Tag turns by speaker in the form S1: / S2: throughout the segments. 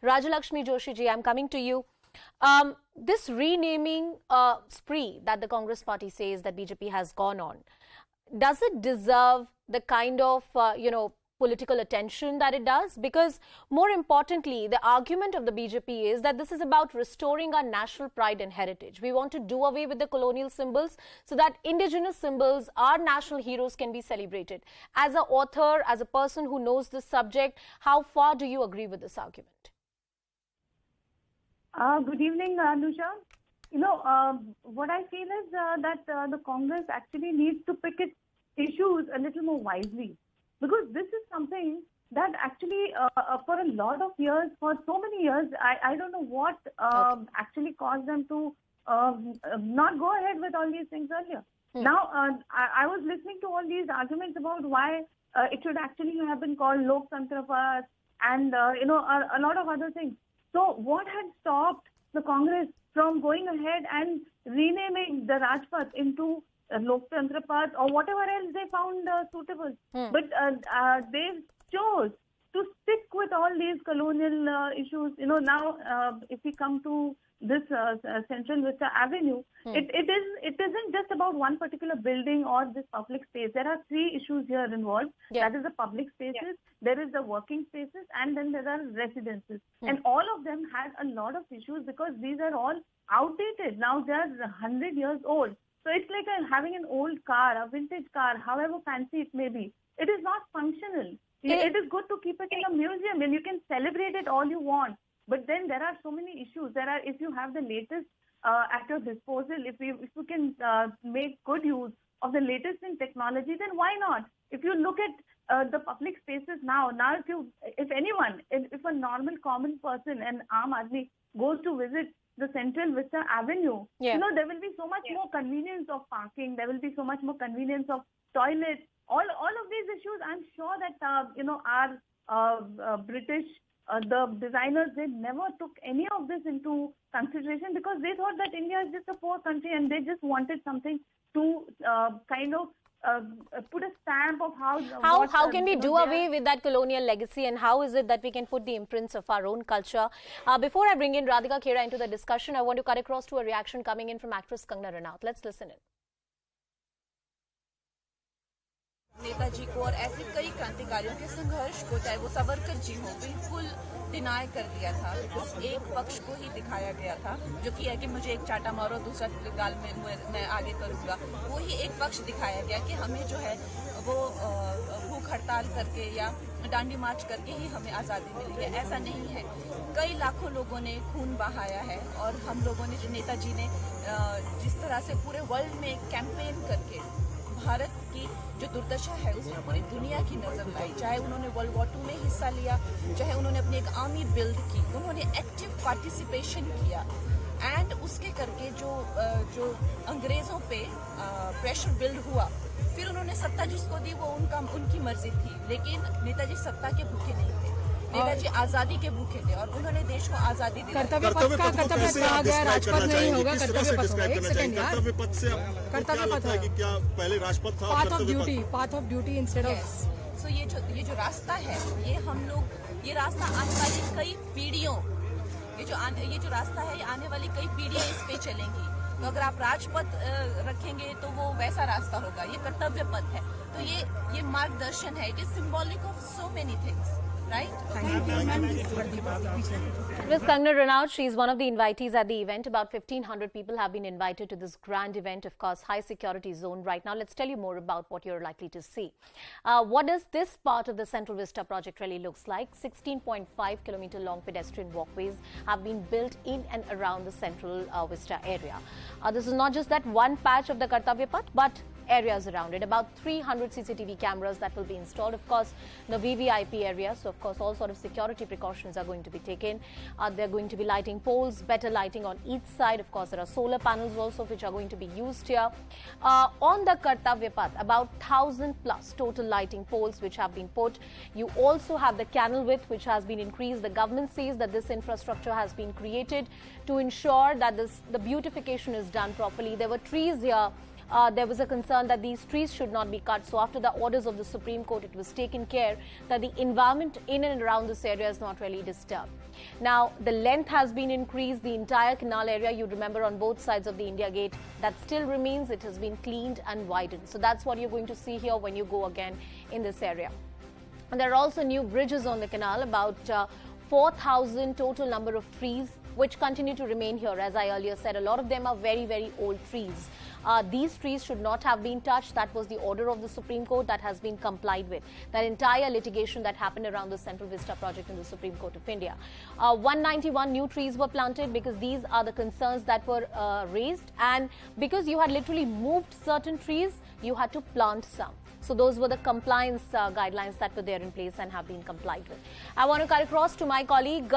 S1: Rajalakshmi Joshi ji, I'm coming to you. This renaming spree that the Congress party says that BJP has gone on, does it deserve the kind of, political attention that it does? Because more importantly, the argument of the BJP is that this is about restoring our national pride and heritage. We want to do away with the colonial symbols so that indigenous symbols, our national heroes, can be celebrated. As an author, as a person who knows this subject, how far do you agree with this argument?
S2: Good evening, Anusha. What I feel is that the Congress actually needs to pick its issues a little more wisely. Because this is something that actually, for a lot of years, for so many years, I don't know what actually caused them to not go ahead with all these things earlier. Now, I was listening to all these arguments about why it should actually have been called Lok Tantra Path and, a lot of other things. So what had stopped the Congress from going ahead and renaming the Rajpath into Lok Tantra Path or whatever else they found suitable? But they chose to stick with all these colonial issues. Now if we come to this Central Vista Avenue, it isn't just about one particular building or this public space. There are three issues here involved. That is the public spaces, there is the working spaces, and then there are residences. And all of them had a lot of issues because these are all outdated. Now they are 100 years old. So it's like having an old car, a vintage car, however fancy it may be. It is not functional. It is good to keep it in a museum and you can celebrate it all you want. But then there are so many issues. If you have the latest at your disposal, if you can make good use of the latest in technology, then why not? If you look at the public spaces now if a normal common person, an Aam Aadmi, goes to visit the Central Vista Avenue, there will be so much more convenience of parking, there will be so much more convenience of toilets, all of these issues. I'm sure that, our British, the designers, they never took any of this into consideration because they thought that India is just a poor country and they just wanted something to put a stamp of
S1: how can we do away with that colonial legacy, and how is it that we can put the imprints of our own culture? Before I bring in Radhika Khera into the discussion, I want to cut across to a reaction coming in from actress Kangana Ranaut. Let's listen in.
S3: Netaji को और ऐसे कई क्रांतिकारियों के संघर्ष को, चाहे वो सावरकर जी हो, बिल्कुल डिनाई कर दिया था। बिकॉज एक पक्ष को ही दिखाया गया था, जो कि है कि मुझे एक चाटा मारो दूसरा गाल में मैं आगे करूंगा। वो ही एक पक्ष दिखाया गया कि हमें जो है वो भूख हड़ताल करके या डांडी मार्च करके ही हमें आज़ादी मिली है। ऐसा नहीं है। कई लाखों लोगों ने खून बहाया है और हम लोगों ने, जो नेताजी ने जिस तरह से पूरे वर्ल्ड में कैंपेन करके भारत की जो दुर्दशा है उसमें पूरी दुनिया की नजर लाई, चाहे उन्होंने वर्ल्ड वॉर 2 में हिस्सा लिया, चाहे उन्होंने अपनी एक आर्मी बिल्ड की, उन्होंने एक्टिव पार्टिसिपेशन किया एंड उसके करके जो अंग्रेजों पे प्रेशर बिल्ड हुआ, फिर उन्होंने सत्ता जिसको दी वो उनकी मर्जी थी। लेकिन नेताजी सत्ता के भूखे नहीं थे, नेताजी आजादी के भूखे थे और उन्होंने देश को आजादी दी।
S4: कर्तव्य पथ कहा गया, राजपथ नहीं होगा, कर्तव्य पथ होगा। एक सेकंड यार, कर्तव्य पथ है कि क्या पहले राजपथ था, path of duty instead of.
S3: So ये जो रास्ता है, ये हम लोग, ये रास्ता आने वाली कई पीढ़ियों, ये जो रास्ता है, ये आने वाली कई पीढ़ियां इस पे चलेंगी। तो अगर आप राजपथ रखेंगे तो वो वैसा रास्ता होगा। ये कर्तव्य पथ है, तो ये मार्गदर्शन है। It is symbolic of so many things, right?
S1: Ms. Kangana Ranaut, she is one of the invitees at the event. About 1,500 people have been invited to this grand event, of course, high security zone right now. Let's tell you more about what you're likely to see. What does this part of the Central Vista project really looks like? 16.5 kilometer long pedestrian walkways have been built in and around the Central Vista area. This is not just that one patch of the Kartavya Path, but areas around it. About 300 CCTV cameras that will be installed. Of course, the VVIP area. So, of course, all sort of security precautions are going to be taken. They're going to be lighting poles, better lighting on each side. Of course, there are solar panels also which are going to be used here. On the Kartavya Path, about 1,000 plus total lighting poles which have been put. You also have the canal width which has been increased. The government says that this infrastructure has been created to ensure that the beautification is done properly. There were trees here there was a concern that these trees should not be cut. So after the orders of the Supreme Court, it was taken care that the environment in and around this area is not really disturbed. Now, the length has been increased. The entire canal area, you remember, on both sides of the India Gate, that still remains. It has been cleaned and widened. So that's what you're going to see here when you go again in this area. And there are also new bridges on the canal, about 4,000 total number of trees which continue to remain here. As I earlier said, a lot of them are very, very old trees. These trees should not have been touched. That was the order of the Supreme Court that has been complied with. That entire litigation that happened around the Central Vista project in the Supreme Court of India. 191 new trees were planted because these are the concerns that were raised, and because you had literally moved certain trees, you had to plant some. So those were the compliance guidelines that were there in place and have been complied with. I want to cut across to my colleague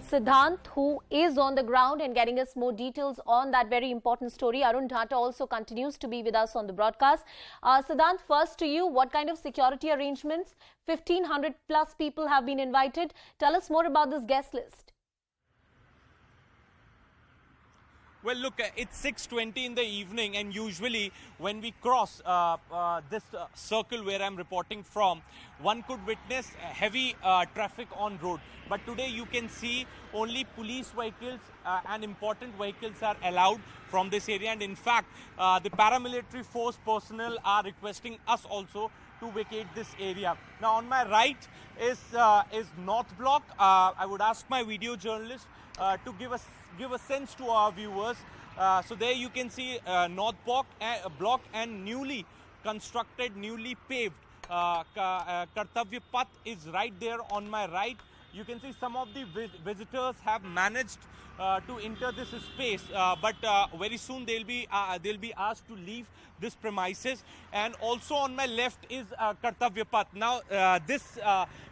S1: Siddhant, who is on the ground and getting us more details on that very important story. Arun Dhata also continues to be with us on the broadcast. Siddhant, first to you, what kind of security arrangements? 1,500 plus people have been invited. Tell us more about this guest list.
S5: Well, look, it's 6:20 in the evening, and usually when we cross this circle where I'm reporting from, one could witness heavy traffic on road. But today you can see only police vehicles and important vehicles are allowed from this area. And in fact, the paramilitary force personnel are requesting us also to vacate this area. Now, on my right is North Block. I would ask my video journalist to give a sense to our viewers. So there you can see North Block and newly constructed, newly paved Kartavya Path is right there on my right. You can see some of the visitors have managed to enter this space, but very soon they'll be asked to leave this premises. And also on my left is Kartavya Path. Now this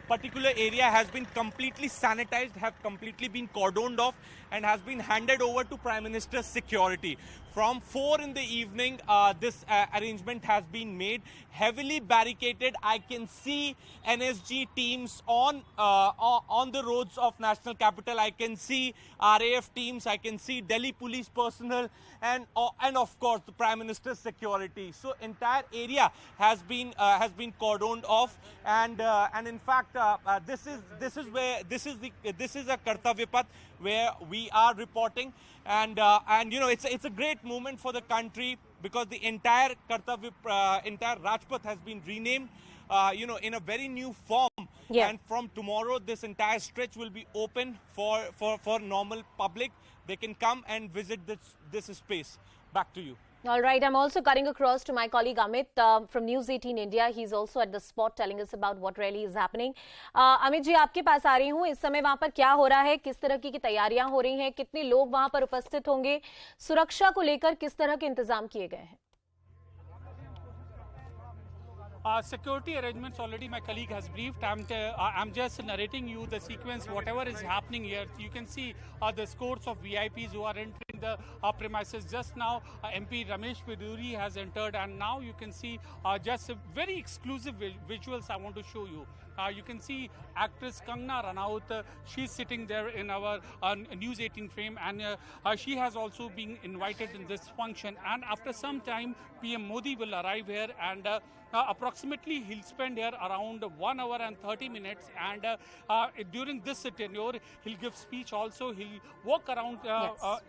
S5: particular area has been completely sanitized, have completely been cordoned off, and has been handed over to Prime Minister's security. From 4 in the evening, this arrangement has been made, heavily barricaded. I can see NSG teams on the roads of National Capital. I can see RAF teams. I can see Delhi police personnel, and of course the Prime Minister's security. So entire area has been cordoned off, and in fact this is a Kartavya Path where we are reporting, and you know, it's a great moment for the country because the entire entire Rajpath has been renamed, you know, in a very new form.
S1: Yeah.
S5: And from tomorrow, this entire stretch will be open for normal public. They can come and visit this space. Back to you.
S1: All right, I'm also cutting across to my colleague Amit from News 18 India. He's also at the spot telling us about what really is happening. Amit जी, आपके पास आ रही हूँ. इस समय वहाँ पर क्या हो रहा है, किस तरह की तैयारियां हो रही हैं, कितने लोग वहाँ पर उपस्थित होंगे, सुरक्षा को लेकर किस तरह के इंतजाम किए गए हैं?
S6: Security arrangements already my colleague has briefed. I'm just narrating you the sequence, whatever is happening here. You can see the scores of VIPs who are entering the premises. Just now MP Ramesh Viduri has entered, and now you can see just very exclusive visuals I want to show you. You can see actress Kangana Ranaut. She's sitting there in our News 18 frame, and she has also been invited in this function. And after some time, PM Modi will arrive here, and approximately he'll spend here around 1 hour and 30 minutes. And during this tenure, he'll give speech also. He'll walk around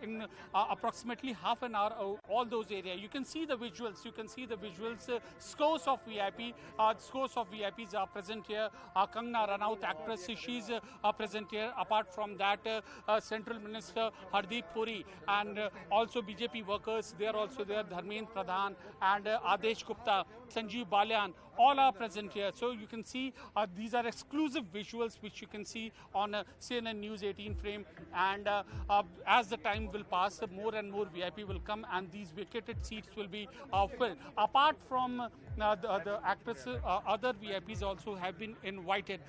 S6: in approximately half an hour, all those areas. You can see the visuals. You can see the visuals. Scores of VIPs are present here. Kangana Ranaut, actress, she's present here. Apart from that, Central Minister Hardeep Puri, and also BJP workers, they are also there. Dharmendra Pradhan and Adesh Gupta, Sanjeev Balyan, all are present here. So you can see these are exclusive visuals which you can see on CNN News 18 frame. And as the time will pass, more and more VIP will come, and these vacated seats will be filled. Apart from the actresses, other VIPs also have been invited.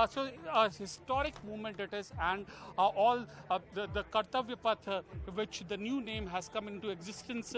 S6: So a historic movement it is, and all the Kartavya Path, which the new name has come into existence.